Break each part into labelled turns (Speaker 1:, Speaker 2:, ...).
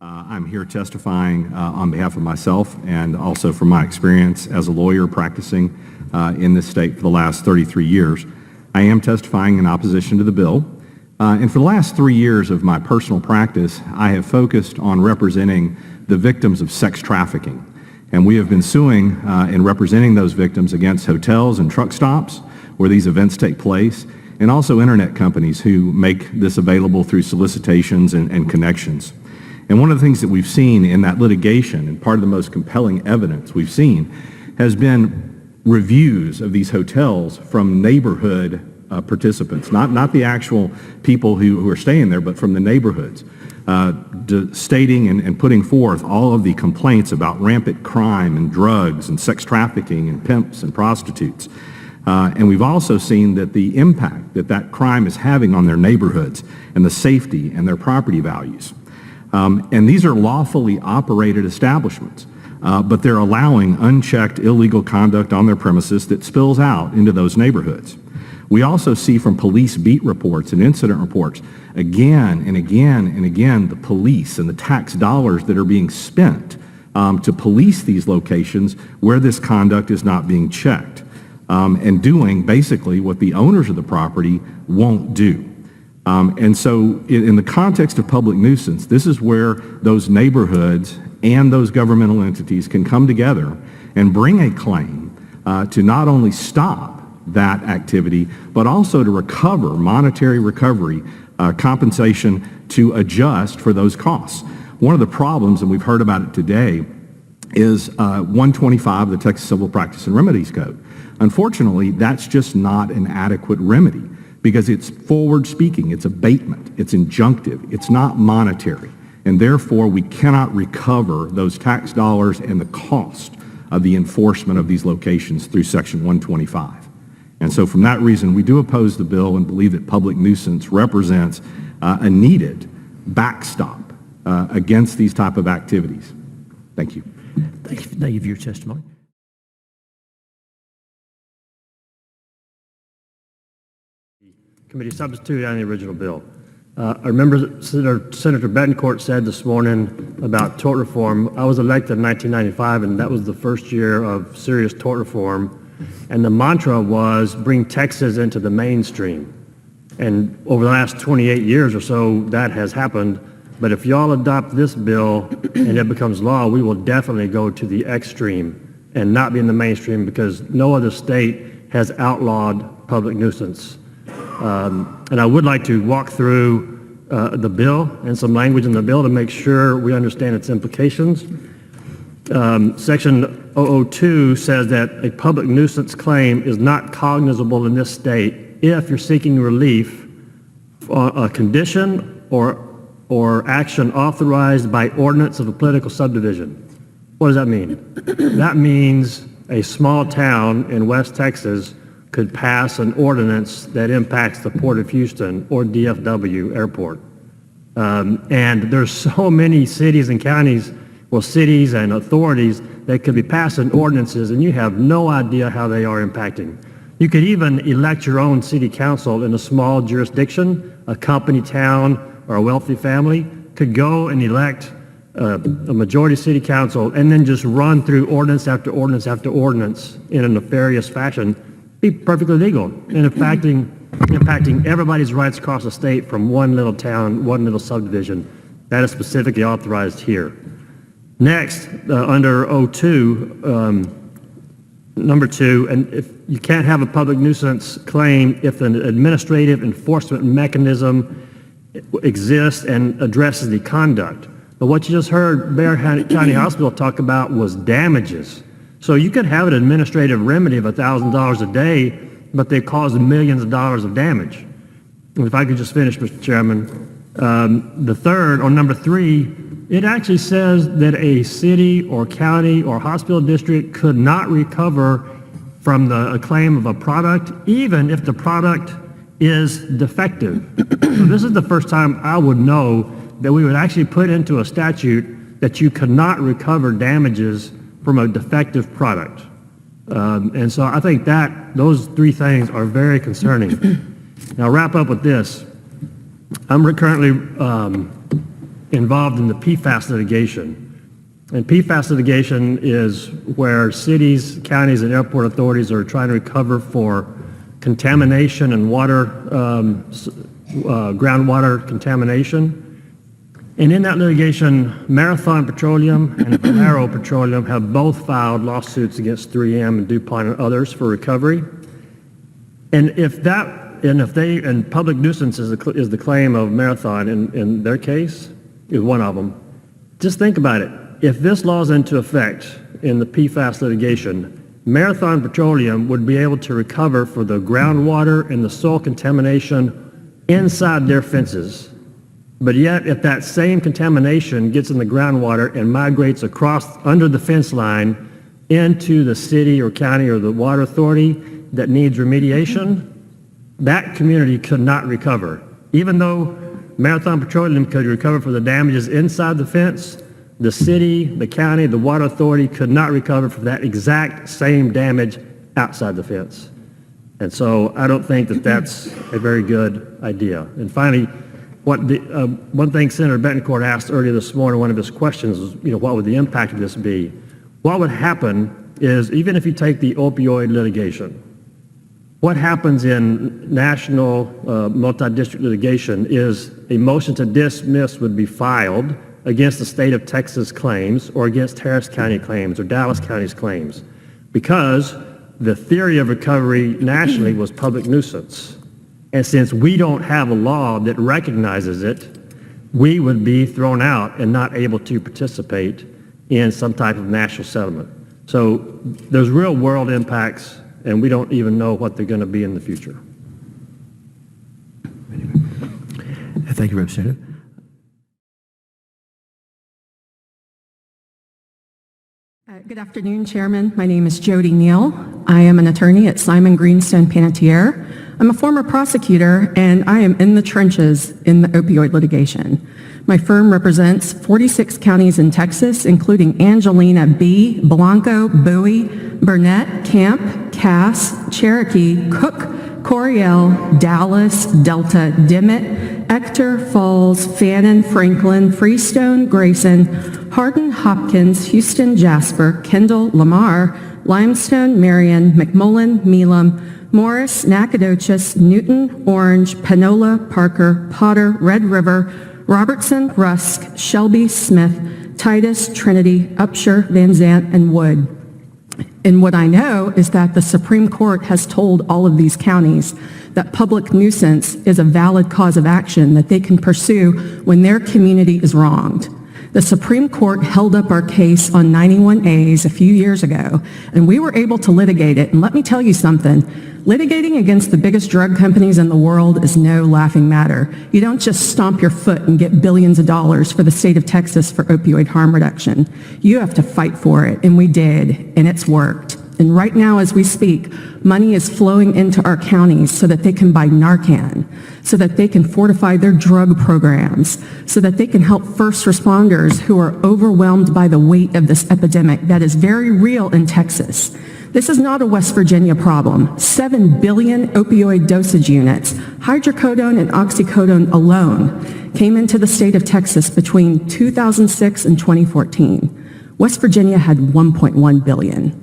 Speaker 1: I'm here testifying on behalf of myself and also from my experience as a lawyer practicing in this state for the last 33 years. I am testifying in opposition to the bill. And for the last 3 years of my personal practice, I have focused on representing the victims of sex trafficking. And we have been suing and representing those victims against hotels and truck stops where these events take place, and also internet companies who make this available through solicitations and connections. And one of the things that we've seen in that litigation, and part of the most compelling evidence we've seen, has been reviews of these hotels from neighborhood participants, not the actual people who are staying there, but from the neighborhoods, stating and putting forth all of the complaints about rampant crime and drugs and sex trafficking and pimps and prostitutes. And we've also seen that the impact that crime is having on their neighborhoods and the safety and their property values. And these are lawfully operated establishments, but they're allowing unchecked illegal conduct on their premises that spills out into those neighborhoods. We also see from police beat reports and incident reports again and again and again the police and the tax dollars that are being spent to police these locations where this conduct is not being checked, and doing basically what the owners of the property won't do. And so in the context of public nuisance, this is where those neighborhoods and those governmental entities can come together and bring a claim to not only stop that activity, but also to recover monetary recovery, compensation to adjust for those costs. One of the problems, and we've heard about it today, is 125 of the Texas Civil Practice and Remedies Code. Unfortunately, that's just not an adequate remedy because it's forward-speaking, it's abatement, it's injunctive, it's not monetary, and therefore we cannot recover those tax dollars and the cost of the enforcement of these locations through Section 125. And so from that reason, we do oppose the bill and believe that public nuisance represents a needed backstop against these type of activities. Thank you.
Speaker 2: Thank you for your testimony. Committee substitute on the original bill. I remember Senator Betancourt said this morning about tort reform. I was elected in 1995, and that was the first year of serious tort reform. And the mantra was bring Texas into the mainstream. And over the last 28 years or so, that has happened. But if y'all adopt this bill and it becomes law, we will definitely go to the extreme and not be in the mainstream because no other state has outlawed public nuisance. And I would like to walk through the bill and some language in the bill to make sure we understand its implications. Section 002 says that a public nuisance claim is not cognizable in this state if you're seeking relief on a condition or action authorized by ordinance of a political subdivision. What does that mean? That means a small town in West Texas could pass an ordinance that impacts the Port of Houston or DFW airport. And there's so many cities and counties, well, cities and authorities that could be passing ordinances and you have no idea how they are impacting. You could even elect your own city council in a small jurisdiction, a company town or a wealthy family could go and elect a majority city council and then just run through ordinance after ordinance after ordinance in a nefarious fashion, be perfectly legal and impacting everybody's rights across the state from one little town, one little subdivision. That is specifically authorized here. Next, under 02, number 2, and if you can't have a public nuisance claim if an administrative enforcement mechanism exists and addresses the conduct. But what you just heard Bear County Hospital talk about was damages. So you could have an administrative remedy of $1,000 a day, but they cause millions of dollars of damage. And if I could just finish, Mr. Chairman, the third, or number 3, it actually says that a city or county or hospital district could not recover from a claim of a product, even if the product is defective. So this is the first time I would know that we would actually put into a statute that you could not recover damages from a defective product. And so I think that those 3 things are very concerning. Now, I'll wrap up with this. I'm currently involved in the PFAS litigation. And PFAS litigation is where cities, counties, and airport authorities are trying to recover for contamination and water, groundwater contamination. And in that litigation, Marathon Petroleum and Valero Petroleum have both filed lawsuits against 3M and DuPont and others for recovery. And if public nuisance is the claim of Marathon in their case, is one of them. Just think about it. If this law is into effect in the PFAS litigation, Marathon Petroleum would be able to recover for the groundwater and the soil contamination inside their fences. But yet, if that same contamination gets in the groundwater and migrates across under the fence line into the city or county or the water authority that needs remediation, that community could not recover. Even though Marathon Petroleum could recover for the damages inside the fence, the city, the county, the water authority could not recover for that exact same damage outside the fence. And so I don't think that that's a very good idea. And finally, one thing Senator Betancourt asked earlier this morning, one of his questions was, what would the impact of this be? What would happen is, even if you take the opioid litigation, what happens in national multi-district litigation is a motion to dismiss would be filed against the state of Texas claims or against Harris County claims or Dallas County's claims, because the theory of recovery nationally was public nuisance. And since we don't have a law that recognizes it, we would be thrown out and not able to participate in some type of national settlement. So there's real world impacts, and we don't even know what they're going to be in the future.
Speaker 3: Thank you, Representative.
Speaker 4: Good afternoon, Chairman. My name is JoDee Neal. I am an attorney at Simon Greenstone Panatier. I'm a former prosecutor, and I am in the trenches in the opioid litigation. My firm represents 46 counties in Texas, including Angelina B., Blanco, Bowie, Burnett, Camp, Cass, Cherokee, Cook, Coryell, Dallas, Delta, Dimmitt, Ector, Falls, Fannin, Franklin, Freestone, Grayson, Hardin, Hopkins, Houston, Jasper, Kendall, Lamar, Limestone, Marion, McMullen, Melam, Morris, Nacogdoches, Newton, Orange, Panola, Parker, Potter, Red River, Robertson, Rusk, Shelby, Smith, Titus, Trinity, Upshur, Van Zant, and Wood. And what I know is that the Supreme Court has told all of these counties that public nuisance is a valid cause of action that they can pursue when their community is wronged. The Supreme Court held up our case on 91As a few years ago, and we were able to litigate it. And let me tell you something, litigating against the biggest drug companies in the world is no laughing matter. You don't just stomp your foot and get billions of dollars for the state of Texas for opioid harm reduction. You have to fight for it, and we did, and it's worked. And right now, as we speak, money is flowing into our counties so that they can buy Narcan, so that they can fortify their drug programs, so that they can help first responders who are overwhelmed by the weight of this epidemic that is very real in Texas. This is not a West Virginia problem. 7 billion opioid dosage units, hydrocodone and oxycodone alone, came into the state of Texas between 2006 and 2014. West Virginia had 1.1 billion.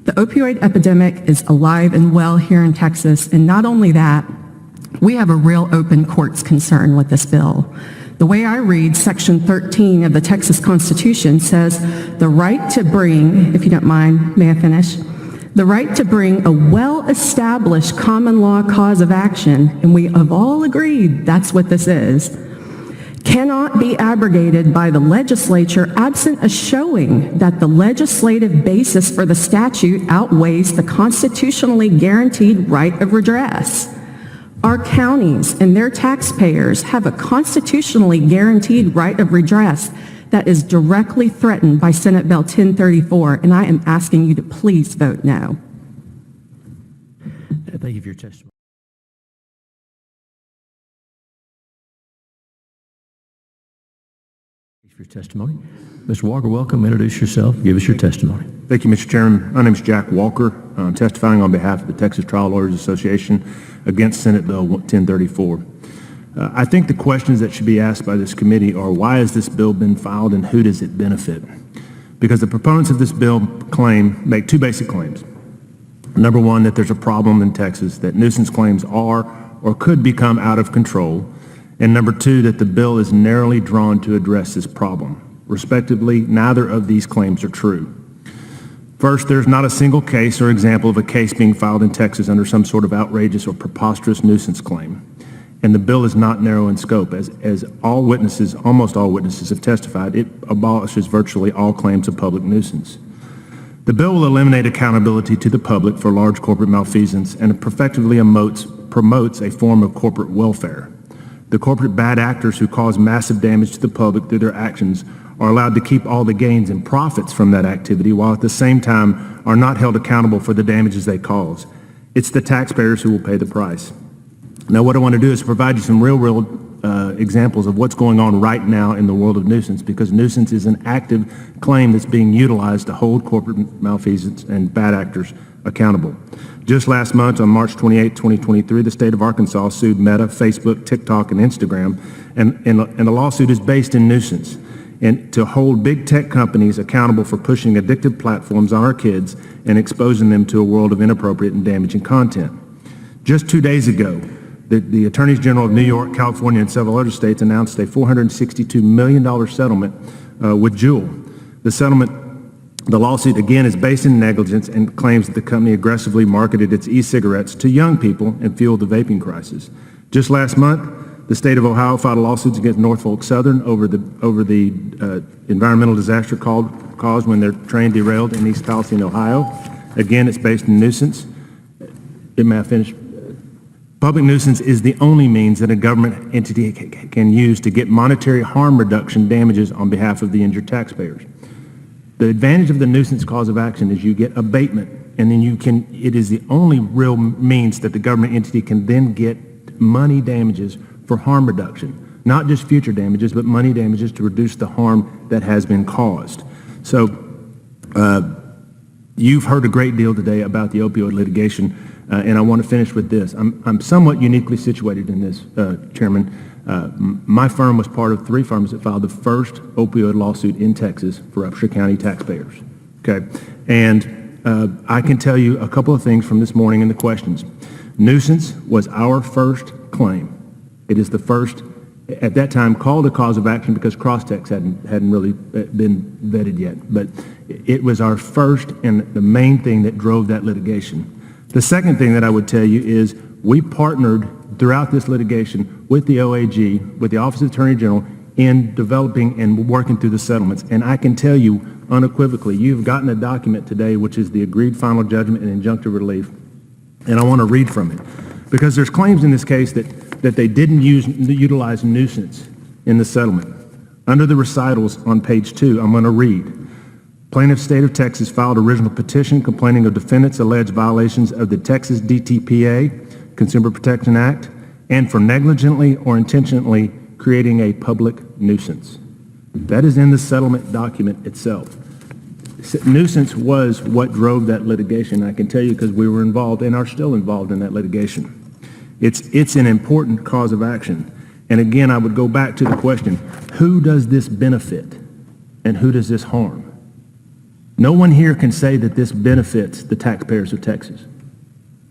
Speaker 4: The opioid epidemic is alive and well here in Texas, and not only that, we have a real open courts concern with this bill. The way I read Section 13 of the Texas Constitution says the right to bring, if you don't mind, may I finish? The right to bring a well-established common law cause of action, and we have all agreed that's what this is, cannot be abrogated by the legislature absent a showing that the legislative basis for the statute outweighs the constitutionally guaranteed right of redress. Our counties and their taxpayers have a constitutionally guaranteed right of redress that is directly threatened by Senate Bill 1034, and I am asking you to please vote no.
Speaker 3: Thank you for your testimony. For your testimony. Mr. Walker, welcome. Introduce yourself. Give us your testimony.
Speaker 5: Thank you, Mr. Chairman. My name is Jack Walker. I'm testifying on behalf of the Texas Trial Lawyers Association against Senate Bill 1034. I think the questions that should be asked by this committee are, why has this bill been filed and who does it benefit? Because the proponents of this bill make two basic claims. Number one, that there's a problem in Texas, that nuisance claims are or could become out of control. And number two, that the bill is narrowly drawn to address this problem. Respectively, neither of these claims are true. First, there's not a single case or example of a case being filed in Texas under some sort of outrageous or preposterous nuisance claim. And the bill is not narrow in scope. As almost all witnesses have testified, it abolishes virtually all claims of public nuisance. The bill will eliminate accountability to the public for large corporate malfeasance and effectively promotes a form of corporate welfare. The corporate bad actors who cause massive damage to the public through their actions are allowed to keep all the gains and profits from that activity, while at the same time are not held accountable for the damages they cause. It's the taxpayers who will pay the price. Now, what I want to do is provide you some real-world examples of what's going on right now in the world of nuisance, because nuisance is an active claim that's being utilized to hold corporate malfeasance and bad actors accountable. Just last month, on March 28, 2023, the state of Arkansas sued Meta, Facebook, TikTok, and Instagram, and the lawsuit is based in nuisance, and to hold big tech companies accountable for pushing addictive platforms on our kids and exposing them to a world of inappropriate and damaging content. Just 2 days ago, the Attorneys General of New York, California, and several other states announced a $462 million settlement with Juul. The lawsuit, again, is based in negligence and claims that the company aggressively marketed its e-cigarettes to young people and fueled the vaping crisis. Just last month, the state of Ohio filed lawsuits against Norfolk Southern over the environmental disaster caused when their train derailed in East Palestine, Ohio. Again, it's based in nuisance. May I finish? Public nuisance is the only means that a government entity can use to get monetary harm reduction damages on behalf of the injured taxpayers. The advantage of the nuisance cause of action is you get abatement, and then it is the only real means that the government entity can then get money damages for harm reduction. Not just future damages, but money damages to reduce the harm that has been caused. So you've heard a great deal today about the opioid litigation, and I want to finish with this. I'm somewhat uniquely situated in this, Chairman. My firm was part of 3 firms that filed the first opioid lawsuit in Texas for Upshur County taxpayers. Okay, and I can tell you a couple of things from this morning in the questions. Nuisance was our first claim. It is the first, at that time, called a cause of action because Crosstex hadn't really been vetted yet. But it was our first and the main thing that drove that litigation. The second thing that I would tell you is we partnered throughout this litigation with the OAG, with the Office of Attorney General, in developing and working through the settlements. And I can tell you unequivocally, you've gotten a document today, which is the agreed final judgment and injunctive relief. And I want to read from it, because there's claims in this case that they didn't utilize nuisance in the settlement. Under the recitals on page 2, I'm going to read. Plaintiff State of Texas filed original petition complaining of defendants' alleged violations of the Texas DTPA, Consumer Protection Act, and for negligently or intentionally creating a public nuisance. That is in the settlement document itself. Nuisance was what drove that litigation. I can tell you because we were involved and are still involved in that litigation. It's an important cause of action. And again, I would go back to the question, who does this benefit and who does this harm? No one here can say that this benefits the taxpayers of Texas.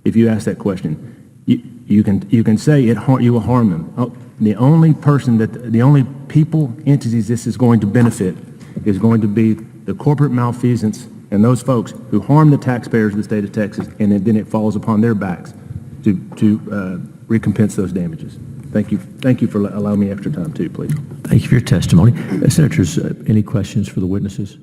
Speaker 5: If you ask that question, you can say you will harm them. The only people, entities this is going to benefit is going to be the corporate malfeasance and those folks who harm the taxpayers of the state of Texas, and then it falls upon their backs to recompense those damages. Thank you. Thank you for allowing me extra time too, please.
Speaker 3: Thank you for your testimony. Senators, any questions for the witnesses?